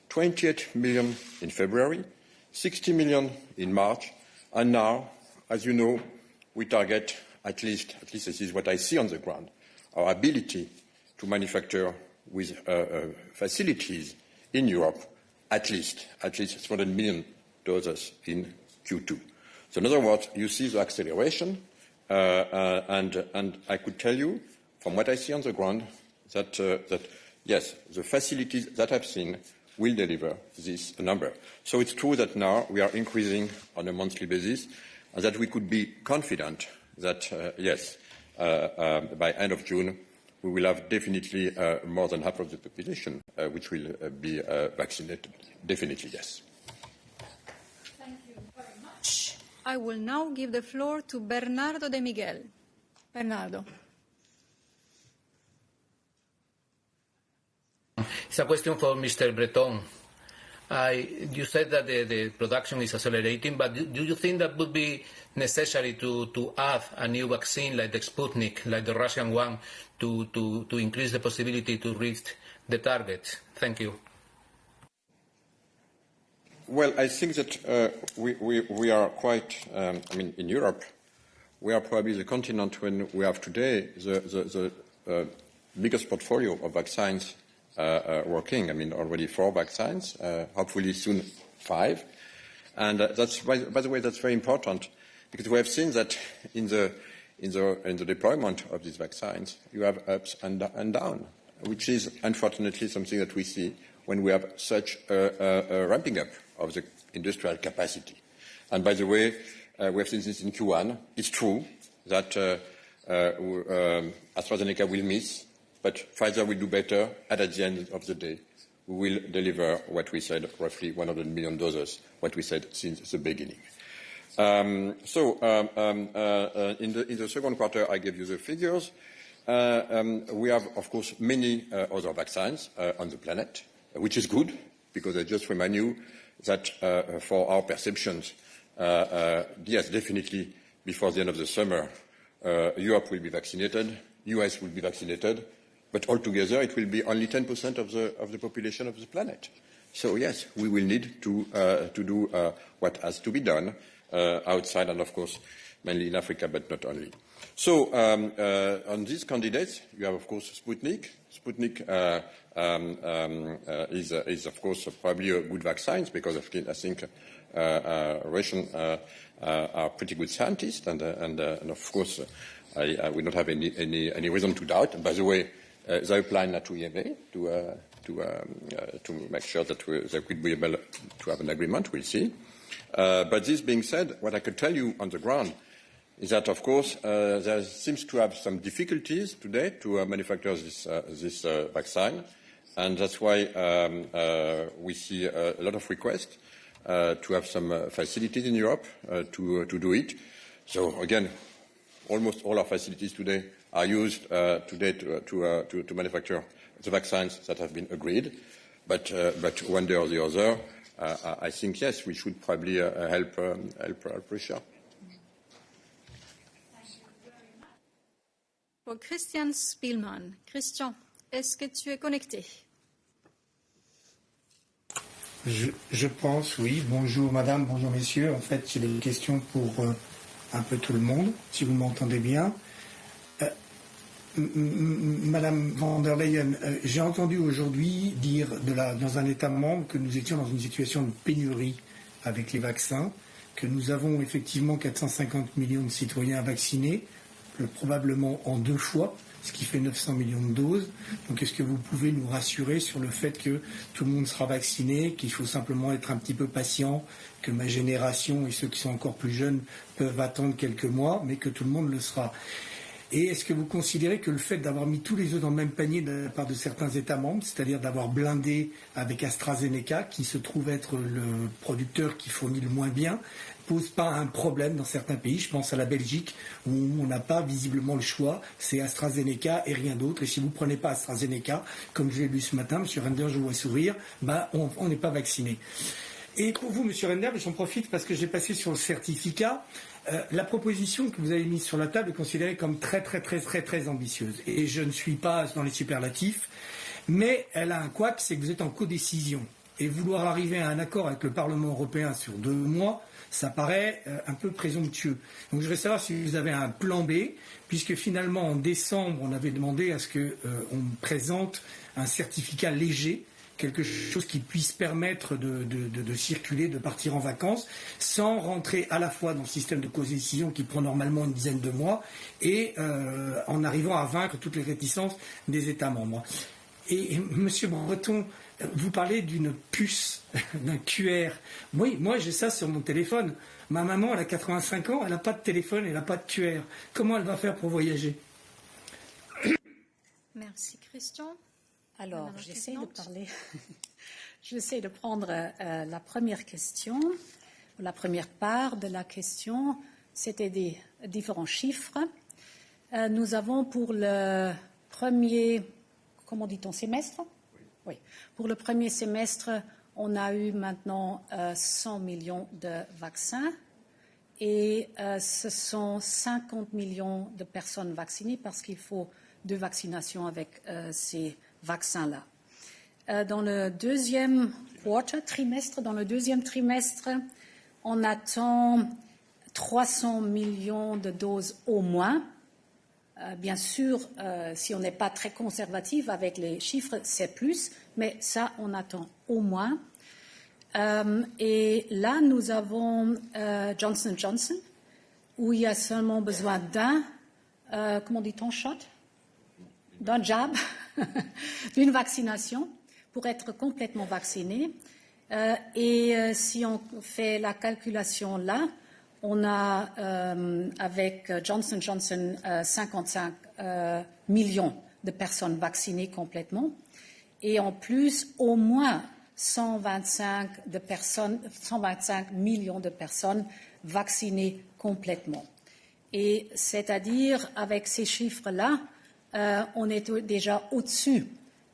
K: 28 million in February, 60 million in March, and now, as you know, we target, at least this is what I see on the ground, our ability to manufacture with facilities in Europe, at least 300 million doses in Q2. So in other words, you see the acceleration, and I could tell you, from what I see on the ground, that yes, the facilities that I've seen will deliver this number. So it's true that now we are increasing on a monthly basis, and that we could be confident that, yes, by end of June, we will have definitely more than half of the population which will be vaccinated. Definitely, yes.
B: Thank you very much. I will now give the floor to Bernardo de Miguel. Bernardo.
M: It's a question for Mr. Breton. You said that the production is accelerating, but do you think that would be necessary to add a new vaccine like the Sputnik, like the Russian one, to increase the possibility to reach the target? Thank you.
K: Well, I think that we are quite, in Europe, we are probably the continent when we have today the biggest portfolio of vaccines working. Already 4 vaccines, hopefully soon 5. And that's, by the way, that's very important because we have seen that in the deployment of these vaccines, you have ups and down, which is unfortunately something that we see when we have such a ramping up of the industrial capacity. And by the way, we have seen this in Q1. It's true that AstraZeneca will miss, but Pfizer will do better, and at the end of the day, we will deliver what we said, roughly 100 million doses, what we said since the beginning. In the second quarter, I gave you the figures. we have, of course, many other vaccines on the planet, which is good, because I just remind you that for our perceptions, yes, definitely before the end of the summer, Europe will be vaccinated, US will be vaccinated, but altogether it will be only 10% of the population of the planet. So yes, we will need to do what has to be done outside, and of course, mainly in Africa, but not only. So on these candidates, you have, of course, Sputnik. Sputnik is, of course, probably a good vaccine because I think Russians are pretty good scientists, and of course, I we don't have any reason to doubt. And by the way, they apply now to EMA to make sure that they could be able to have an agreement. We'll see. But this being said, what I could tell you on the ground is that, of course, there seems to have some difficulties today to manufacture this vaccine, and that's why we see a lot of requests to have some facilities in Europe to do it. So again, almost all our facilities today are used today to manufacture the vaccines that have been agreed. But one day or the other, I think yes, we should probably help Russia.
B: Pour Christian Spielmann. Christian, est-ce que tu es connecté?
N: Je pense, oui. Bonjour madame, bonjour messieurs. En fait, j'ai des questions pour un peu tout le monde, si vous m'entendez bien. Madame von der Leyen, j'ai entendu aujourd'hui dire dans un État membre que nous étions dans une situation de pénurie avec les vaccins, que nous avons effectivement 450 millions de citoyens vaccinés, probablement en 2 fois, ce qui fait 900 millions de doses. Donc est-ce que vous pouvez nous rassurer sur le fait que tout le monde sera vacciné, qu'il faut simplement être un petit peu patient, que ma génération et ceux qui sont encore plus jeunes peuvent attendre quelques mois, mais que tout le monde le sera? Et est-ce que vous considérez que le fait d'avoir mis tous les œufs dans le même panier de la part de certains États membres, c'est-à-dire d'avoir blindé avec AstraZeneca, qui se trouve être le producteur qui fournit le moins bien, pose pas un problème dans certains pays? Je pense à la Belgique, où on n'a pas visiblement le choix, c'est AstraZeneca et rien d'autre. Et si vous ne prenez pas AstraZeneca, comme je l'ai lu ce matin, M. Reynders, je vous vois sourire, on n'est pas vacciné. Et pour vous, M. Reynders, j'en profite parce que j'ai passé sur le certificat. La proposition que vous avez mise sur la table est considérée comme très ambitieuse. Et je ne suis pas dans les superlatifs, mais elle a un couac, c'est que vous êtes en codécision. Et vouloir arriver à un accord avec le Parlement européen sur 2 mois, ça paraît un peu présomptueux. Donc je voudrais savoir si vous avez un plan B, puisque finalement en décembre, on avait demandé à ce qu'on présente un certificat léger, quelque chose qui puisse permettre de circuler, de partir en vacances, sans rentrer à la fois dans le système de codécision qui prend normalement une dizaine de mois, et en arrivant à vaincre toutes les réticences des États membres. Et Monsieur Breton, vous parlez d'une puce, d'un QR. Oui, moi j'ai ça sur mon téléphone. Ma maman, elle a 85 ans, elle n'a pas de téléphone, elle n'a pas de QR. Comment elle va faire pour voyager?
B: Merci Christian.
A: Alors, j'essaie de parler. J'essaie de prendre la première question. La première part de la question, c'était des différents chiffres. Nous avons pour le premier, comment dit-on, semestre? Oui. Pour le premier semestre, on a eu maintenant 100 millions de vaccins et ce sont 50 millions de personnes vaccinées parce qu'il faut 2 vaccinations avec ces vaccins-là. Dans le deuxième trimestre, on attend 300 millions de doses au moins. Bien sûr, si on n'est pas très conservatif avec les chiffres, c'est plus, mais ça, on attend au moins. Et là, nous avons Johnson & Johnson, où il y a seulement besoin d'un, comment dit-on, shot? D'un jab, d'une vaccination pour être complètement vacciné. Et si on fait la calculation là, on a avec Johnson & Johnson 55 millions de personnes vaccinées complètement et en plus au moins 125 millions de personnes vaccinées complètement. Et c'est-à-dire avec ces chiffres-là, on est déjà au-dessus,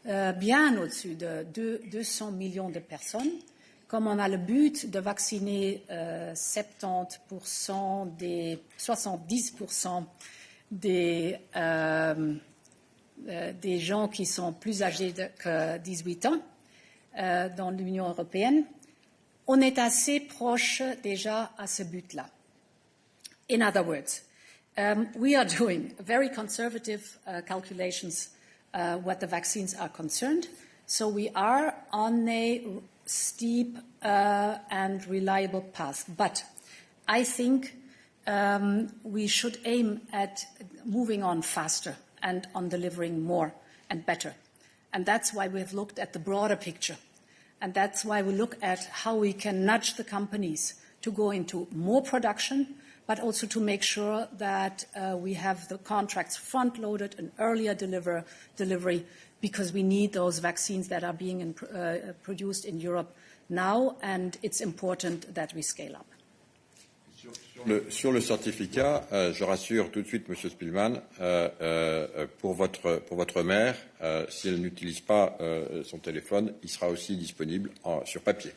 A: bien au-dessus de 200 millions de personnes. Comme on a le but de vacciner 70% des 70% des gens qui sont plus âgés que 18 ans dans l'Union européenne, on est assez proche déjà à ce but-là. In other words, we are doing very conservative calculations what the vaccines are concerned. So we are on a steep and reliable path. But I think we should aim at moving on faster and on delivering more and better. And that's why we've looked at the broader picture. And that's why we look at how we can nudge the companies to go into more production, but also to make sure that we have the contracts front-loaded and earlier delivery, because we need those vaccines that are being produced in Europe now, and it's important that we scale up.
K: Sur le certificat, je rassure tout de suite M. Spielmann, pour votre mère, si elle n'utilise pas son téléphone, il sera aussi disponible sur papier.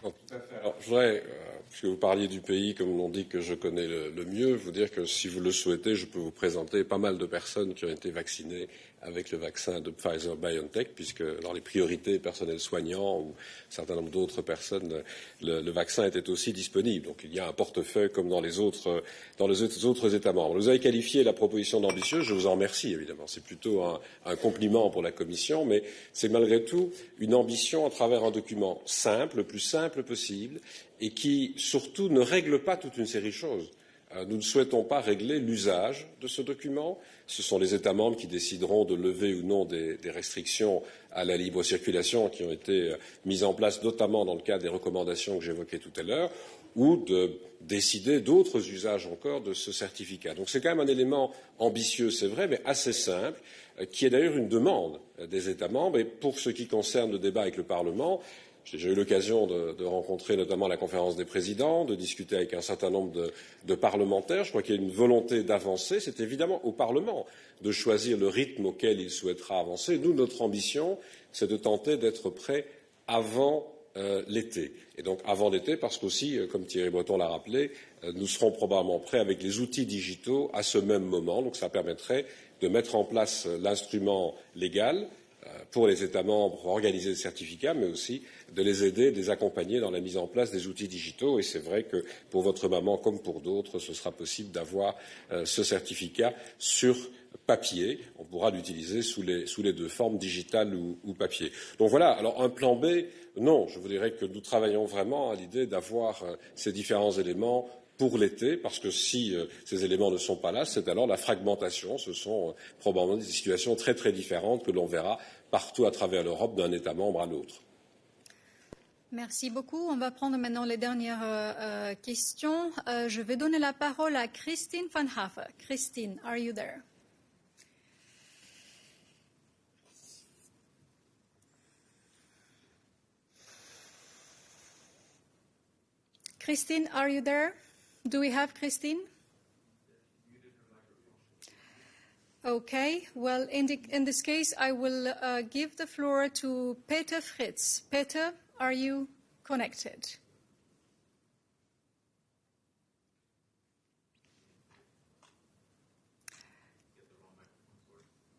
G: Donc, tout à fait. Alors, je voudrais, puisque vous parliez du pays, comme on dit, que je connais le mieux, vous dire que si vous le souhaitez, je peux vous présenter pas mal de personnes qui ont été vaccinées avec le vaccin de Pfizer-BioNTech, puisque dans les priorités personnel soignant ou un certain nombre d'autres personnes, le vaccin était aussi disponible. Donc il y a un portefeuille comme dans les autres États membres. Vous avez qualifié la proposition d'ambitieuse, je vous en remercie évidemment. C'est plutôt un compliment pour la Commission, mais c'est malgré tout une ambition à travers un document simple, le plus simple possible, et qui surtout ne règle pas toute une série de choses. Nous ne souhaitons pas régler l'usage de ce document. Ce sont les États membres qui décideront de lever ou non des restrictions à la libre circulation qui ont été mises en place, notamment dans le cadre des recommandations que j'évoquais tout à l'heure, ou de décider d'autres usages encore de ce certificat. Donc c'est quand même un élément ambitieux, c'est vrai, mais assez simple, qui est d'ailleurs une demande des États membres. Et pour ce qui concerne le débat avec le Parlement, j'ai déjà eu l'occasion de rencontrer notamment la conférence des présidents, de discuter avec un certain nombre de parlementaires. Je crois qu'il y a une volonté d'avancer. C'est évidemment au Parlement de choisir le rythme auquel il souhaitera avancer. Nous, notre ambition, c'est de tenter d'être prêts avant l'été. Et donc avant l'été, parce qu'aussi, comme Thierry Breton l'a rappelé, nous serons probablement prêts avec les outils digitaux à ce même moment. Donc ça permettrait de mettre en place l'instrument légal pour les États membres pour organiser le certificat, mais aussi de les aider, de les accompagner dans la mise en place des outils digitaux. Et c'est vrai que pour votre maman, comme pour d'autres, ce sera possible d'avoir ce certificat sur papier. On pourra l'utiliser sous les deux formes, digitale ou papier. Donc voilà. Alors un plan B, non. Je vous dirais que nous travaillons vraiment à l'idée d'avoir ces différents éléments pour l'été, parce que si ces éléments ne sont pas là, c'est alors la fragmentation. Ce sont probablement des situations très très différentes que l'on verra partout à travers l'Europe, d'un État membre à l'autre.
B: Merci beaucoup. On va prendre maintenant les dernières questions. Je vais donner la parole à Christine van Haver. Christine, are you there? Christine, are you there? Do we have Christine? Okay. Well, in this case, I will give the floor to Peter Fritz. Peter, are you connected?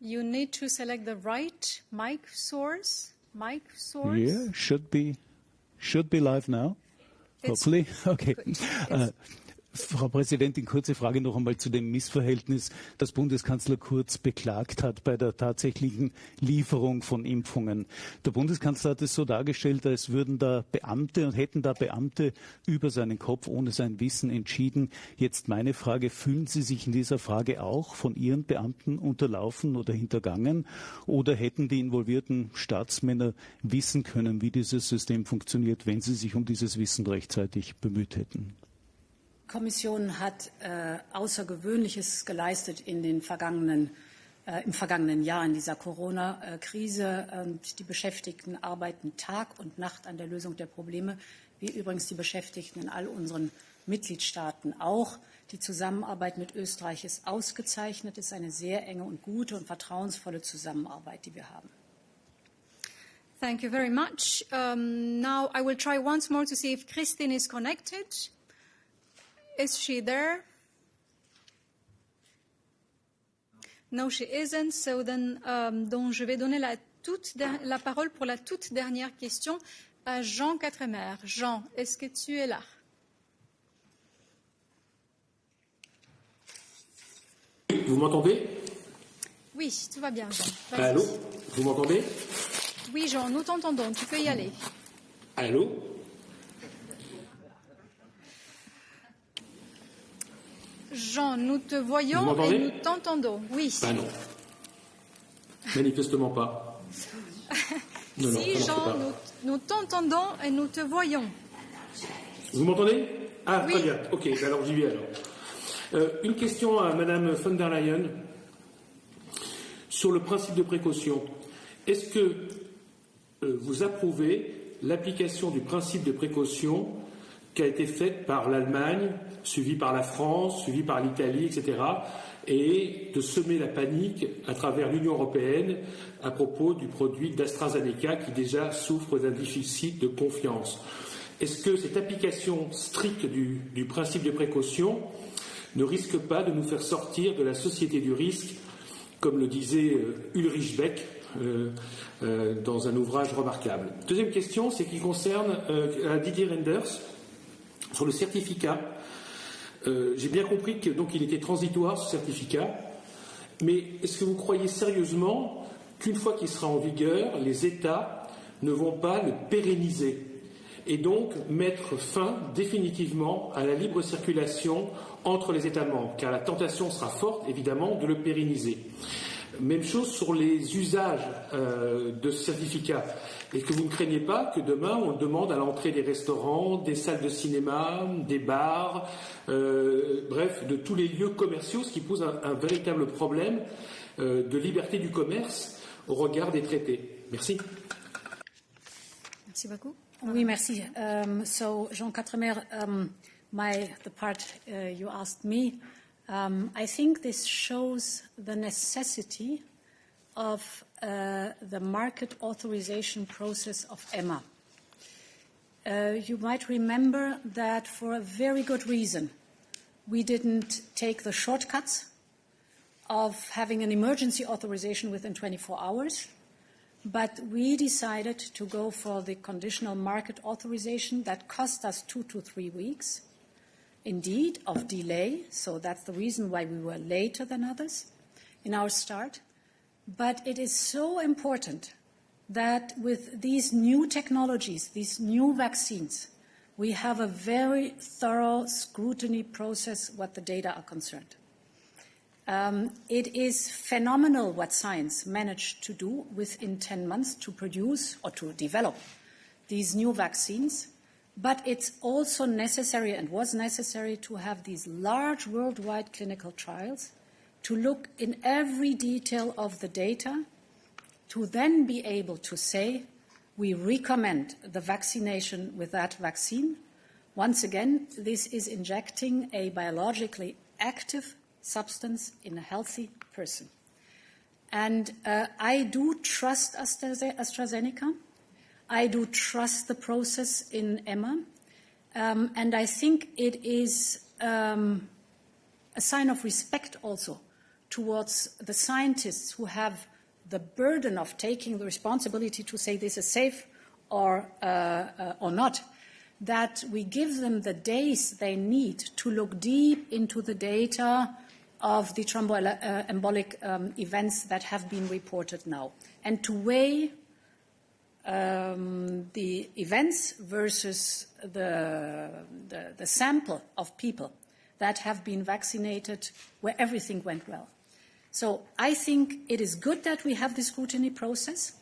B: You need to select the right mic source.
O: Yeah, should be live now. Hopefully. Okay. Frau Präsidentin, kurze Frage noch einmal zu dem Missverhältnis, das Bundeskanzler Kurz beklagt hat bei der tatsächlichen Lieferung von Impfungen. Der Bundeskanzler hat es so dargestellt, als würden da Beamte und hätten da Beamte über seinen Kopf ohne sein Wissen entschieden. Jetzt meine Frage, fühlen Sie sich in dieser Frage auch von Ihren Beamten unterlaufen oder hintergangen? Oder hätten die involvierten Staatsmänner wissen können, wie dieses System funktioniert, wenn sie sich um dieses Wissen rechtzeitig bemüht hätten?
A: Die Kommission hat Außergewöhnliches geleistet im vergangenen Jahr in dieser Corona-Krise. Die Beschäftigten arbeiten Tag und Nacht an der Lösung der Probleme, wie übrigens die Beschäftigten in all unseren Mitgliedstaaten auch. Die Zusammenarbeit mit Österreich ist ausgezeichnet, ist eine sehr enge und gute und vertrauensvolle Zusammenarbeit, die wir haben.
B: Thank you very much. Now I will try once more to see if Christine is connected. Is she there? No, she isn't. So then, donc je vais donner la parole pour la toute dernière question à Jean Quatremer. Jean, est-ce que tu es là?
P: Vous m'entendez?
B: Oui, tout va bien, Jean.
P: Allô? Vous m'entendez?
B: Oui, Jean, nous t'entendons. Tu peux y aller.
P: Allô?
B: Jean, nous te voyons et nous t'entendons. Oui.
P: Ah non. Manifestement pas.
B: Non, si, non, Jean, nous t'entendons et nous te voyons.
P: Vous m'entendez? Ah,
B: oui.
P: Très bien. Ok, alors j'y vais alors. Une question à Madame von der Leyen sur le principe de précaution. Est-ce que vous approuvez l'application du principe de précaution qui a été faite par l'Allemagne, suivie par la France, suivie par l'Italie, etc., et de semer la panique à travers l'Union européenne à propos du produit d'AstraZeneca qui déjà souffre d'un déficit de confiance? Est-ce que cette application stricte du principe de précaution ne risque pas de nous faire sortir de la société du risque, comme le disait Ulrich Beck dans un ouvrage remarquable? Deuxième question, c'est qui concerne Didier Reynders sur le certificat. J'ai bien compris que donc il était transitoire ce certificat, mais est-ce que vous croyez sérieusement qu'une fois qu'il sera en vigueur, les États ne vont pas le pérenniser et donc mettre fin définitivement à la libre circulation entre les États membres, car la tentation sera forte, évidemment, de le pérenniser. Même chose sur les usages de ce certificat. Et que vous ne craignez pas que demain, on le demande à l'entrée des restaurants, des salles de cinéma, des bars, bref, de tous les lieux commerciaux, ce qui pose un véritable problème de liberté du commerce au regard des traités. Merci.
B: Merci beaucoup.
A: Oui, merci. So, Jean Quatremer, the part you asked me, I think this shows the necessity of the market authorization process of EMA. You might remember that for a very good reason, we didn't take the shortcuts of having an emergency authorization within 24 hours, but we decided to go for the conditional market authorization that cost us 2 to 3 weeks, indeed, of delay. So that's the reason why we were later than others in our start. But it is so important that with these new technologies, these new vaccines, we have a very thorough scrutiny process what the data are concerned. It is phenomenal what science managed to do within 10 months to produce or to develop these new vaccines. But it's also necessary and was necessary to have these large worldwide clinical trials to look in every detail of the data to then be able to say we recommend the vaccination with that vaccine. Once again, this is injecting a biologically active substance in a healthy person. And I do trust AstraZeneca. I do trust the process in EMA. And I think it is a sign of respect also towards the scientists who have the burden of taking the responsibility to say this is safe or not, that we give them the days they need to look deep into the data of the thromboembolic events that have been reported now, and to weigh the events versus the sample of people that have been vaccinated where everything went well. So I think it is good that we have this scrutiny process.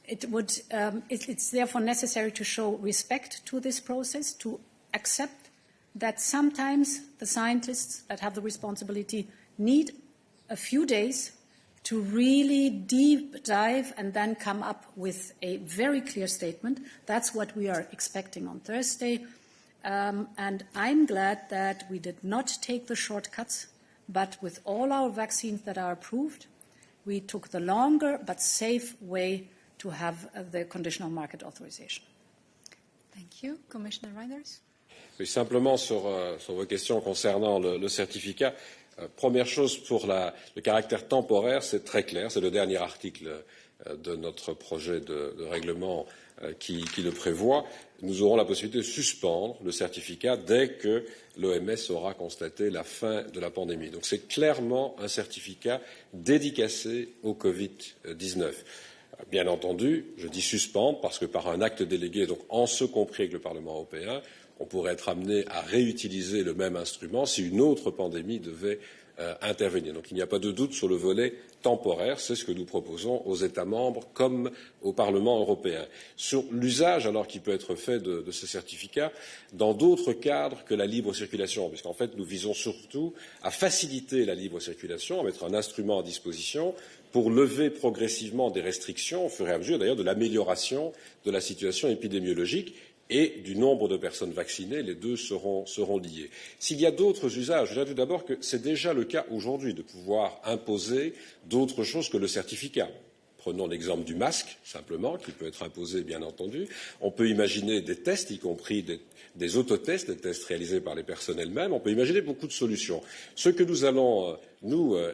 A: It's therefore necessary to show respect to this process, to accept that sometimes the scientists that have the responsibility need a few days to really deep dive and then come up with a very clear statement. That's what we are expecting on Thursday. And I'm glad that we did not take the shortcuts, but with all our vaccines that are approved, we took the longer but safe way to have the conditional market authorization.
B: Thank you. Commissioner Reynders.
G: Oui, simplement sur vos questions concernant le certificat. Première chose, pour le caractère temporaire, c'est très clair, c'est le dernier article de notre projet de règlement qui le prévoit. Nous aurons la possibilité de suspendre le certificat dès que l'OMS aura constaté la fin de la pandémie. Donc c'est clairement un certificat dédicacé au Covid-19. Bien entendu, je dis suspendre parce que par un acte délégué, donc en ce compris avec le Parlement européen, on pourrait être amené à réutiliser le même instrument si une autre pandémie devait intervenir. Donc il n'y a pas de doute sur le volet temporaire, c'est ce que nous proposons aux États membres comme au Parlement européen. Sur l'usage alors qui peut être fait de ce certificat dans d'autres cadres que la libre circulation, puisqu'en fait nous visons surtout à faciliter la libre circulation, à mettre un instrument à disposition pour lever progressivement des restrictions au fur et à mesure d'ailleurs de l'amélioration de la situation épidémiologique et du nombre de personnes vaccinées, les deux seront liés. S'il y a d'autres usages, je dirais tout d'abord que c'est déjà le cas aujourd'hui de pouvoir imposer d'autres choses que le certificat. Prenons l'exemple du masque, simplement, qui peut être imposé, bien entendu. On peut imaginer des tests, y compris des autotests, des tests réalisés par les personnes elles-mêmes. On peut imaginer beaucoup de solutions. Ce que nous allons,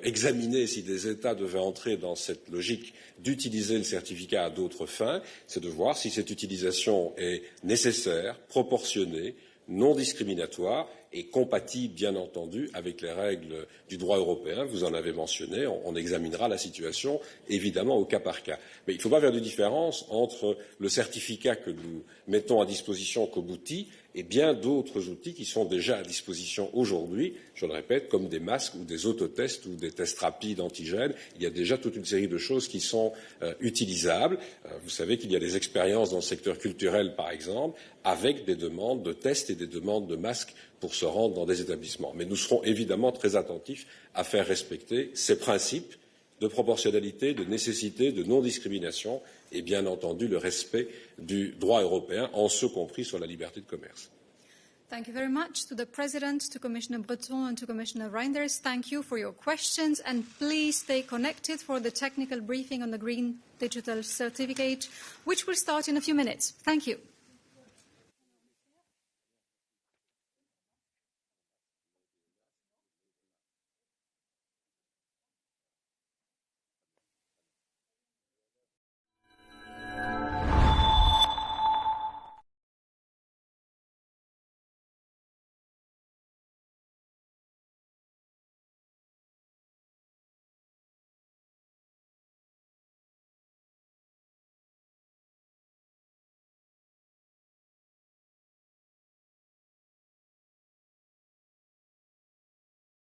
G: examiner si des États devaient entrer dans cette logique d'utiliser le certificat à d'autres fins, c'est de voir si cette utilisation est nécessaire, proportionnée, non discriminatoire et compatible, bien entendu, avec les règles du droit européen. Vous en avez mentionné. On examinera la situation, évidemment, au cas par cas. Mais il ne faut pas faire de différence entre le certificat que nous mettons à disposition comme outil et bien d'autres outils qui sont déjà à disposition aujourd'hui, je le répète, comme des masques ou des autotests ou des tests rapides antigènes. Il y a déjà toute une série de choses qui sont utilisables. Vous savez qu'il y a des expériences dans le secteur culturel, par exemple, avec des demandes de tests et des demandes de masques pour se rendre dans des établissements. Mais nous serons évidemment très attentifs à faire respecter ces principes de proportionnalité, de nécessité, de non-discrimination et bien entendu le respect du droit européen, en ce compris sur la liberté de commerce.
B: Thank you very much to the President, to Commissioner Breton and to Commissioner Reynders. Thank you for your questions and please stay connected for the technical briefing on the Green Digital Certificate, which will start in a few minutes. Thank you.